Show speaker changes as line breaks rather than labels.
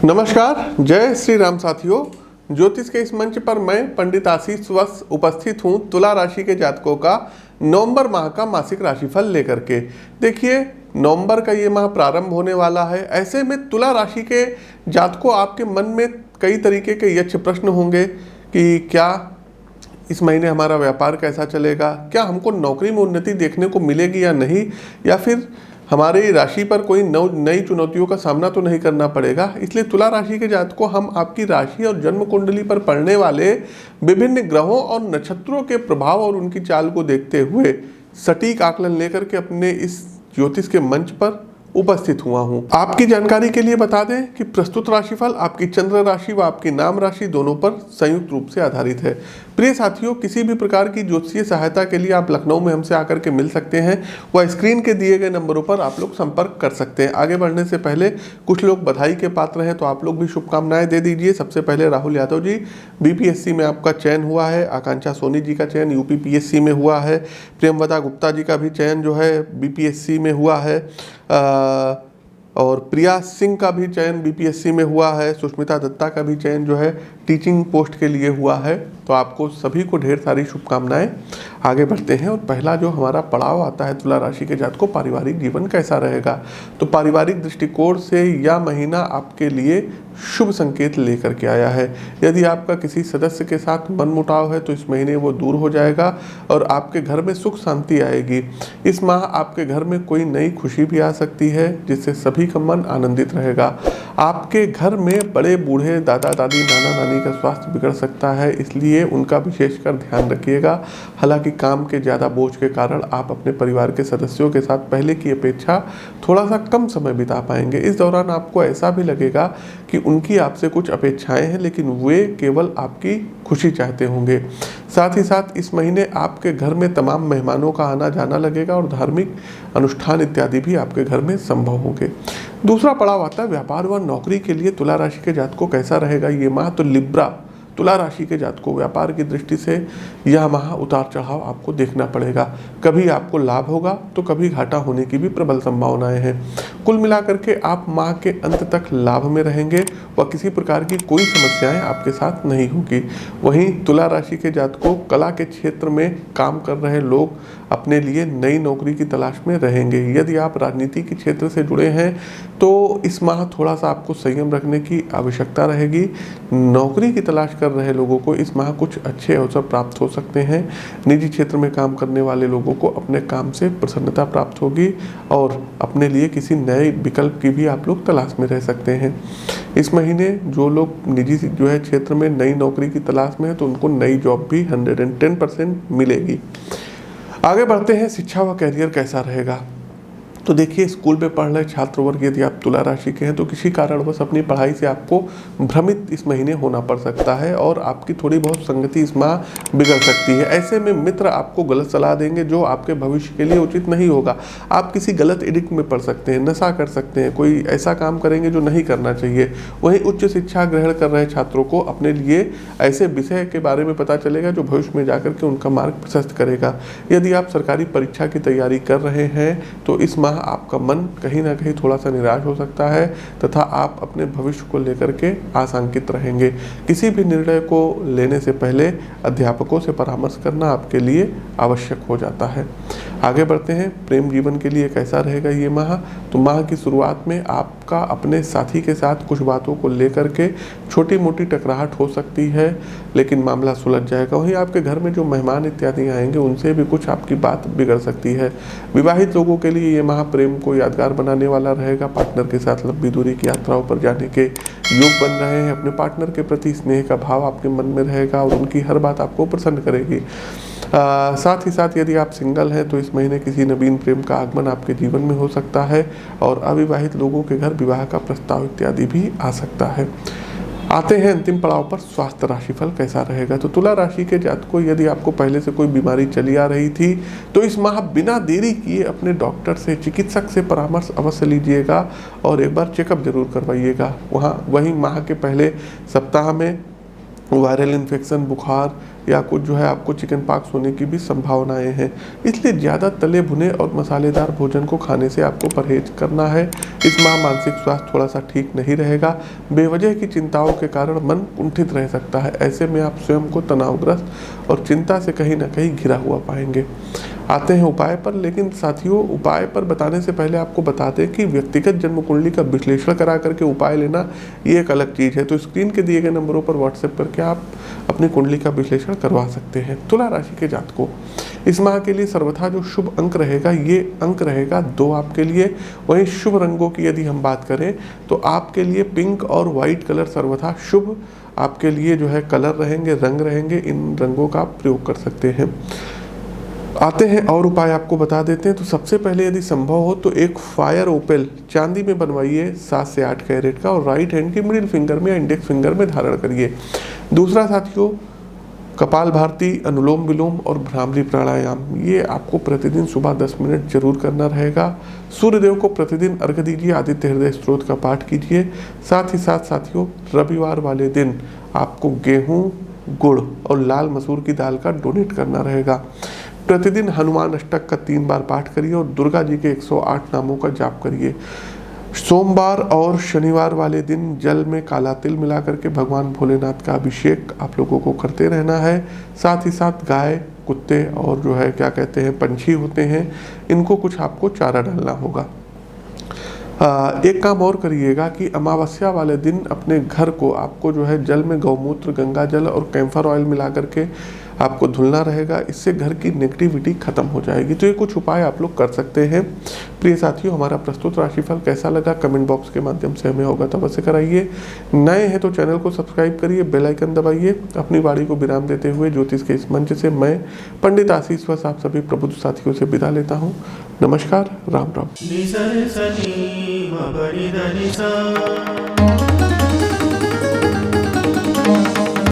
नमस्कार, जय श्री राम साथियों। ज्योतिष के इस मंच पर मैं पंडित आशीष वत्स उपस्थित हूँ तुला राशि के जातकों का नवंबर माह का मासिक राशिफल लेकर के। देखिए, नवंबर का ये माह प्रारंभ होने वाला है। ऐसे में तुला राशि के जातकों, आपके मन में कई तरीके के यक्ष प्रश्न होंगे कि क्या इस महीने हमारा व्यापार कैसा चलेगा, क्या हमको नौकरी में उन्नति देखने को मिलेगी या नहीं, या फिर हमारी राशि पर कोई नई चुनौतियों का सामना तो नहीं करना पड़ेगा। इसलिए तुला राशि के जातकों, हम आपकी राशि और जन्म कुंडली पर पड़ने वाले विभिन्न ग्रहों और नक्षत्रों के प्रभाव और उनकी चाल को देखते हुए सटीक आकलन लेकर के अपने इस ज्योतिष के मंच पर उपस्थित हुआ हूं। आपकी जानकारी के लिए बता दें कि प्रस्तुत राशिफल आपकी चंद्र राशि व आपकी नाम राशि दोनों पर संयुक्त रूप से आधारित है। प्रिय साथियों, किसी भी प्रकार की ज्योतिषीय सहायता के लिए आप लखनऊ में हमसे आकर के मिल सकते हैं, वह स्क्रीन के दिए गए नंबरों पर आप लोग संपर्क कर सकते हैं। आगे बढ़ने से पहले कुछ लोग बधाई के पात्र हैं, तो आप लोग भी शुभकामनाएं दे दीजिए। सबसे पहले राहुल यादव जी, बीपीएससी में आपका चयन हुआ है। आकांक्षा सोनी जी का चयन यूपीपीएससी में हुआ है। प्रेमवदा गुप्ता जी का भी चयन जो है बीपीएससी में हुआ है। और प्रिया सिंह का भी चयन बीपीएससी में हुआ है। सुष्मिता दत्ता का भी चयन जो है टीचिंग पोस्ट के लिए हुआ है। तो आपको सभी को ढेर सारी शुभकामनाएं। आगे बढ़ते हैं और पहला जो हमारा पड़ाव आता है तुला राशि के जातकों, पारिवारिक जीवन कैसा रहेगा। तो पारिवारिक दृष्टिकोण से यह महीना आपके लिए शुभ संकेत लेकर के आया है। यदि आपका किसी सदस्य के साथ मनमुटाव है तो इस महीने वो दूर हो जाएगा और आपके घर में सुख शांति आएगी। इस माह आपके घर में कोई नई खुशी भी आ सकती है, जिससे सभी का मन आनंदित रहेगा। आपके घर में बड़े बूढ़े दादा दादी नाना नानी का स्वास्थ्य बिगड़ सकता है, इसलिए उनका विशेषकर ध्यान रखिएगा। हालांकि काम के ज़्यादा बोझ के कारण आप अपने परिवार के सदस्यों के साथ पहले की अपेक्षा थोड़ा सा कम समय बिता पाएंगे। इस दौरान आपको ऐसा भी लगेगा कि उनकी आपसे कुछ अपेक्षाएं हैं, लेकिन वे केवल आपकी खुशी चाहते होंगे। साथ ही साथ इस महीने आपके घर में तमाम मेहमानों का आना जाना लगेगा और धार्मिक अनुष्ठान इत्यादि भी आपके घर में संभव होंगे। दूसरा पड़ाव आता है व्यापार व नौकरी के लिए तुला राशि के जातकों कैसा रहेगा ये माह। तो लिब्रा तुला राशि के जातकों, व्यापार की दृष्टि से यह माह उतार चढ़ाव आपको देखना पड़ेगा। कभी आपको लाभ होगा तो कभी घाटा होने की भी प्रबल संभावनाएं हैं। कुल मिलाकर के आप माह के अंत तक लाभ में रहेंगे व किसी प्रकार की कोई समस्याएं आपके साथ नहीं होगी। वहीं तुला राशि के जातकों, कला के क्षेत्र में काम कर रहे लोग अपने लिए नई नौकरी की तलाश में रहेंगे। यदि आप राजनीति के क्षेत्र से जुड़े हैं तो इस माह थोड़ा सा आपको संयम रखने की आवश्यकता रहेगी। नौकरी की तलाश कर रहे लोगों को इस माह कुछ अच्छे अवसर प्राप्त हो सकते हैं। निजी क्षेत्र में काम करने वाले लोगों को अपने काम से प्रसन्नता प्राप्त होगी और अपने लिए किसी नए विकल्प की भी आप लोग तलाश में रह सकते हैं। इस महीने जो लोग निजी जो है क्षेत्र में नई नौकरी की तलाश में है तो उनको नई जॉब भी 110% मिलेगी। आगे बढ़ते हैं, शिक्षा व कैरियर कैसा रहेगा। तो देखिए, स्कूल में पढ़ रहे छात्र वर्ग, यदि आप तुला राशि के हैं तो किसी कारणवश अपनी पढ़ाई से आपको भ्रमित इस महीने होना पड़ सकता है और आपकी थोड़ी बहुत संगति इस माह बिगड़ सकती है। ऐसे में मित्र आपको गलत सलाह देंगे जो आपके भविष्य के लिए उचित नहीं होगा। आप किसी गलत एडिक्ट में पड़ सकते हैं, नशा कर सकते हैं, कोई ऐसा काम करेंगे जो नहीं करना चाहिए। वहीं उच्च शिक्षा ग्रहण कर रहे छात्रों को अपने लिए ऐसे विषय के बारे में पता चलेगा जो भविष्य में जाकर के उनका मार्ग प्रशस्त करेगा। यदि आप सरकारी परीक्षा की तैयारी कर रहे हैं तो इस माह आपका मन कहीं ना कहीं थोड़ा सा निराश हो सकता है तथा आप अपने भविष्य को लेकर के आशंकित रहेंगे। किसी भी निर्णय को लेने से पहले अध्यापकों से परामर्श करना आपके लिए आवश्यक हो जाता है। आगे बढ़ते हैं, प्रेम जीवन के लिए कैसा रहेगा ये माह। तो माह की शुरुआत में आपका अपने साथी के साथ कुछ बातों को लेकर के छोटी मोटी टकराहट हो सकती है, लेकिन मामला सुलझ जाएगा। वहीं आपके घर में जो मेहमान इत्यादि आएंगे उनसे भी कुछ आपकी बात बिगड़ सकती है। विवाहित लोगों के लिए ये माह प्रेम को यादगार बनाने वाला रहेगा। पार्टनर के साथ लंबी दूरी की यात्राओं पर जाने के योग बन रहे हैं। अपने पार्टनर के प्रति स्नेह का भाव आपके मन में रहेगा और उनकी हर बात आपको प्रसन्न करेगी। साथ ही साथ यदि आप सिंगल हैं तो इस महीने किसी नवीन प्रेम का आगमन आपके जीवन में हो सकता है और अविवाहित लोगों के घर विवाह का प्रस्ताव इत्यादि भी आ सकता है। आते हैं अंतिम पड़ाव पर, स्वास्थ्य राशिफल कैसा रहेगा। तो तुला राशि के जातकों, यदि आपको पहले से कोई बीमारी चली आ रही थी तो इस माह बिना देरी किए अपने डॉक्टर से, चिकित्सक से परामर्श अवश्य लीजिएगा और एक बार चेकअप जरूर करवाइएगा। वहीं माह के पहले सप्ताह में वायरल इन्फेक्शन, बुखार या कुछ जो है आपको चिकन पॉक्स होने की भी संभावनाएं हैं। इसलिए ज़्यादा तले भुने और मसालेदार भोजन को खाने से आपको परहेज करना है। इस माह मानसिक स्वास्थ्य थोड़ा सा ठीक नहीं रहेगा। बेवजह की चिंताओं के कारण मन कुंठित रह सकता है। ऐसे में आप स्वयं को तनावग्रस्त और चिंता से कहीं ना कहीं घिरा हुआ पाएंगे। आते हैं उपाय पर, लेकिन साथियों उपाय पर बताने से पहले आपको बता दें कि व्यक्तिगत जन्म कुंडली का विश्लेषण करा करके उपाय लेना ये एक अलग चीज़ है। तो स्क्रीन के दिए गए नंबरों पर व्हाट्सएप करके आप अपनी कुंडली का विश्लेषण करवा सकते हैं। तुला राशि के जातकों, इस माह के लिए सर्वथा जो शुभ अंक रहेगा ये अंक रहेगा 2 आपके लिए। वहीं शुभ रंगों की यदि हम बात करें तो आपके लिए पिंक और वाइट कलर सर्वथा शुभ आपके लिए जो है कलर रहेंगे, रंग रहेंगे। इन रंगों का आप प्रयोग कर सकते हैं। आते हैं और उपाय आपको बता देते हैं। तो सबसे पहले यदि संभव हो तो एक फायर ओपेल चांदी में बनवाइए 7 से 8 कैरेट का और राइट हैंड की मिडिल फिंगर में या इंडेक्स फिंगर में धारण करिए। दूसरा साथियों, कपाल भाती, अनुलोम विलोम और भ्रामरी प्राणायाम ये आपको प्रतिदिन सुबह 10 मिनट जरूर करना रहेगा। सूर्यदेव को प्रतिदिन अर्घ्य दीजिए, आदित्य हृदय स्तोत्र का पाठ कीजिए। साथ ही साथ साथियों, रविवार वाले दिन आपको गेहूं, गुड़ और लाल मसूर की दाल का डोनेट करना रहेगा। प्रतिदिन हनुमान अष्टक का 3 बार पाठ करिए और दुर्गा जी के 108 नामों का जाप करिए। सोमवार और शनिवार वाले दिन जल में काला तिल मिला करके भगवान भोलेनाथ का अभिषेक आप लोगों को करते रहना है। साथ ही साथ गाय, कुत्ते और जो है क्या कहते हैं पंछी होते हैं, इनको कुछ आपको चारा डालना होगा। एक काम और करिएगा कि अमावस्या वाले दिन अपने घर को आपको जो है जल में गौमूत्र, गंगा जल और कैम्फर ऑयल मिला करके आपको धुलना रहेगा। इससे घर की नेगेटिविटी खत्म हो जाएगी। तो ये कुछ उपाय आप लोग कर सकते हैं। प्रिय साथियों, हमारा प्रस्तुत राशिफल कैसा लगा कमेंट बॉक्स के माध्यम से हमें अवगत अवश्य कराइए। नए हैं तो चैनल को सब्सक्राइब करिए, बेल आइकन दबाइए। अपनी वाणी को विराम देते हुए ज्योतिष के इस मंच से मैं पंडित आशीष वस आप सभी प्रबुद्ध साथियों से विदा लेता हूँ। नमस्कार, राम राम।